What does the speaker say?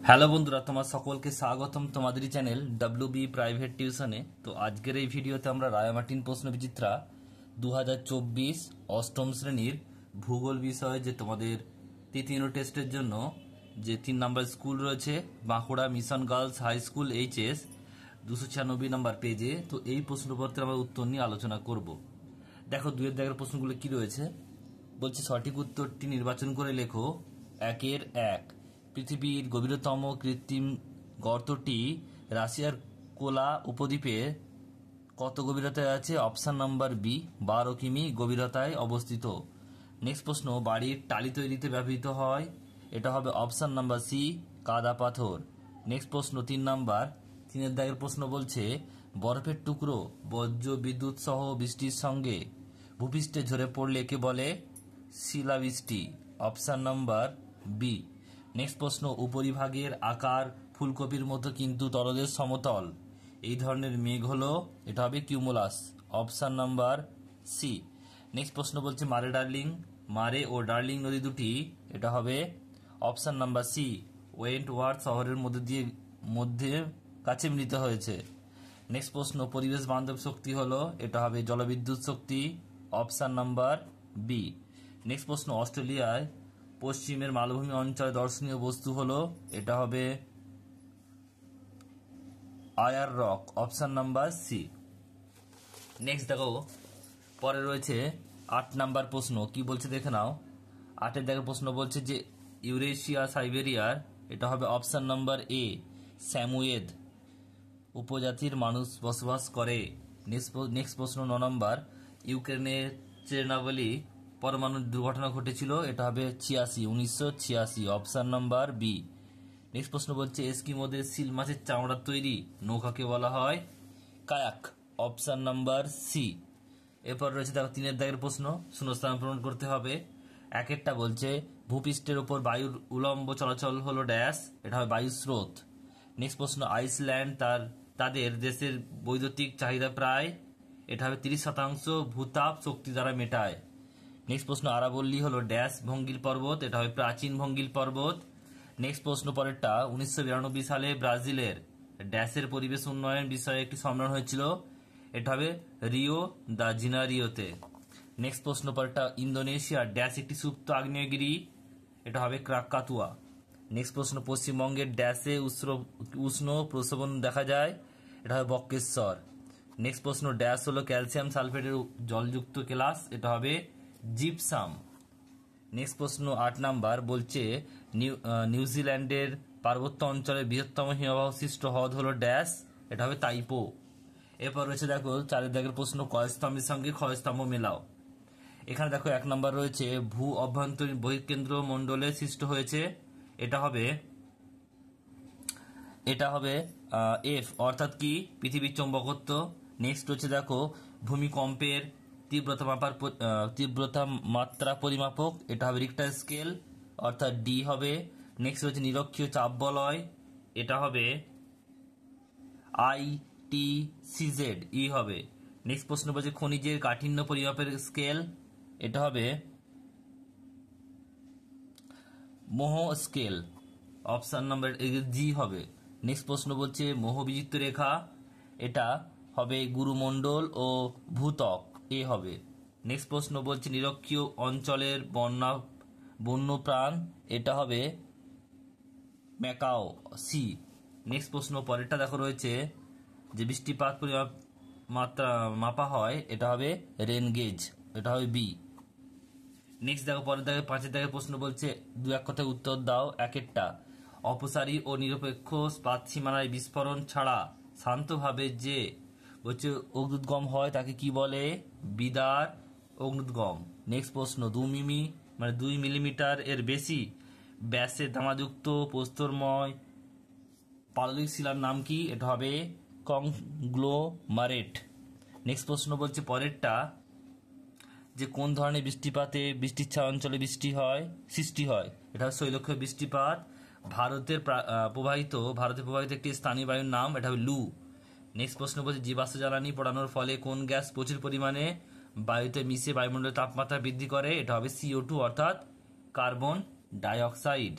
Hello বন্ধুরা, তোমার সকলকে স্বাগতম তোমাদেরই চ্যানেল ডব্লিউবি প্রাইভেট টিউশনে। তো আজকের এই ভিডিওতে আমরা রায়ামার্টিন প্রশ্ন বিচিত্রা 2024 অষ্টম শ্রেণীর ভূগোল বিষয়ে যে তোমাদের তৃতীয় টেস্টের জন্য যে 3 নম্বর স্কুল রয়েছে Bankura mission girls high school HS 296 number পেজে, তো এই প্রশ্নপত্রে আমরা উত্তর নিয়ে আলোচনা করব। দেখো দুয়ের দাগের প্রশ্নগুলো কি রয়েছে। বলছে সঠিক উত্তরটি নির্বাচন করে লেখো। 1 পৃথিবীর গভীরতম কৃত্রিম গর্তটি রাশিয়ার কোলা উপদ্বীপে কত গভীরতায় আছে? অপশান নাম্বার বি 12 কিমি গভীরতায় অবস্থিত। নেক্সট প্রশ্ন, বাড়ির টালি তৈরিতে ব্যবহৃত হয়, এটা হবে অপশান নাম্বার সি কাদা পাথর। নেক্সট প্রশ্ন 3 নাম্বার, 3 দাগের প্রশ্ন বলছে বরফের টুকরো বজ্র বিদ্যুৎ সহ বৃষ্টির সঙ্গে ভূপৃষ্ঠে ঝরে পড়লে একে বলে শিলাবৃষ্টি। Option number B. নেক্সট প্রশ্ন, উপরিভাগের আকার ফুলকপির মতো কিন্তু তলদেশ সমতল, এই ধরনের মেঘ হলো, এটা হবে cumulus. Option number C. Next প্রশ্ন বলছে মারে ও ডার্লিং নদী দুটি, এটা হবে অপশান নাম্বার সি ওয়েন্টওয়ার্থ শহরের মধ্যে কাছে মিলিত হয়েছে। নেক্সট প্রশ্ন, পরিবেশ বান্ধব শক্তি হলো, এটা হবে জলবিদ্যুৎ শক্তি। Option number B. নেক্সট প্রশ্ন, অস্ট্রেলিয়ায় পশ্চিমের মালভূমি অঞ্চলে দর্শনীয় বস্তু হলো, এটা হবে Ayers Rock. Option number C. Next দেখো পরে রয়েছে 8 নাম্বার প্রশ্ন কি বলছে দেখে নাও। 8 দাগের প্রশ্ন বলছে যে ইউরেশিয়া সাইবেরিয়ার, এটা হবে অপশান নাম্বার এ স্যামুয়েদ উপজাতির মানুষ বসবাস করে। নেক্সট প্রশ্ন 9 নম্বর, ইউক্রেনের চেরনোবিল পরমাণু দুর্ঘটনা ঘটেছিল, এটা হবে 1986। Option number B. নেক্সট প্রশ্ন বলছে এস্কিমোদের সিল মাছের চামড়ার তৈরি নৌকাকে বলা হয় কায়াক। Option number C. এরপর রয়েছে দেখো 3 দাগের প্রশ্ন, শূন্যস্থান পূরণ করতে হবে। 1 বলছে ভূপৃষ্ঠের উপর বায়ুর উলম্ব চলাচল হলো ড্যাশ, এটা হবে বায়ু স্রোত। নেক্সট প্রশ্ন, আইসল্যান্ড তাদের দেশের বৈদ্যুতিক চাহিদা প্রায়, এটা হবে 30% ভূতাপ শক্তি দ্বারা মেটায়। নেক্সট প্রশ্ন, আরাবল্লী হলো ড্যাশ ভঙ্গিল পর্বত, এটা হবে প্রাচীন ভঙ্গিল পর্বত। নেক্সট প্রশ্ন পরেরটা, 1992 সালে ব্রাজিলের ড্যাশের পরিবেশ উন্নয়ন বিষয়ে একটি সম্মেলন হয়েছিল, এটা হবে রিও দা জিনারিওতে। নেক্সট প্রশ্ন পরেরটা, ইন্দোনেশিয়ার ড্যাশ একটি সুপ্ত আগ্নেয়গিরি, এটা হবে ক্রাকাতুয়া। নেক্সট প্রশ্ন, পশ্চিমবঙ্গের ড্যাশে উষ্ণ প্রস্রবণ দেখা যায়, এটা হবে বক্রেশ্বর। নেক্সট প্রশ্ন, ড্যাশ হলো ক্যালসিয়াম সালফেটের জলযুক্ত কেলাস, এটা হবে জিপসাম। নেক্সট প্রশ্ন 8 নাম্বার বলছে নিউজিল্যান্ডের পার্বত্য অঞ্চলের বৃহত্তম হিমবাহ সৃষ্ট হ্রদ হলো ড্যাশ, এটা হবে তাইপো। এরপর রয়েছে দেখো 4 দাগের প্রশ্ন, ক্ষয়স্তম্ভের সঙ্গে ক্ষয়স্তম্ভ মেলাও। এখানে দেখো 1 নাম্বার রয়েছে ভূ অভ্যন্তরীণ বহির্কেন্দ্র মণ্ডলে সৃষ্ট হয়েছে, এটা হবে এফ, অর্থাৎ কি পৃথিবীর চৌম্বকত্ব। নেক্সট হচ্ছে দেখো ভূমিকম্পের তীব্রতা মাত্রা পরিমাপক, এটা হবে রিক্টার স্কেল, অর্থাৎ ডি হবে। নেক্সট হচ্ছে নিরক্ষীয় চাপ বলয়, এটা হবে ITCZ ই হবে। নেক্সট প্রশ্ন বলছে খনিজের কাঠিন্য পরিমাপের স্কেল, এটা হবে মোহ স্কেল। অপশান নাম্বার জি হবে। নেক্সট প্রশ্ন বলছে মোহবিযুক্ত রেখা, এটা হবে গুরুমণ্ডল ও ভূত্বক, এ হবে। নেক্সট প্রশ্ন বলছে নিরক্ষীয় অঞ্চলের বন্যপ্রাণ, এটা হবে ম্যাকাও, সি। নেক্সট প্রশ্ন পরেরটা দেখো রয়েছে যে বৃষ্টিপাত মাত্রা মাপা হয়, এটা হবে রেন গেজ, এটা হবে বি। নেক্সট দেখো পরের দাগে 5 দাগের প্রশ্ন বলছে 2-1 কথায় উত্তর দাও। 1 অপসারী ও নিরপেক্ষ স্পাত সীমানায় বিস্ফোরণ ছাড়া শান্তভাবে যে বলছে অগ্নুদ্গম হয় তাকে কি বলে? বিদার অগ্নুদ্গম। নেক্সট প্রশ্ন 2 মিলিমিটার এর বেশি ব্যাসে তামাযুক্ত প্রস্তরময় পাললিক শিলার নাম কি? এটা হবে কংগ্লোমারেট। নেক্সট প্রশ্ন বলছে পরেরটা যে কোন ধরনের বৃষ্টিপাতে বৃষ্টিচ্ছা অঞ্চলে সৃষ্টি হয়, এটা শৈলক্ষীয় বৃষ্টিপাত। ভারতে প্রবাহিত একটি স্থানীয় বায়ুর নাম, এটা হবে লু। নেক্সট প্রশ্ন বলছে জীবাশ্ম জ্বালানি পোড়ানোর ফলে কোন গ্যাস প্রচুর পরিমাণে বায়ুতে মিশে বায়ুমণ্ডলের তাপমাত্রা বৃদ্ধি করে, এটা হবে CO2 অর্থাৎ কার্বন ডাইঅক্সাইড।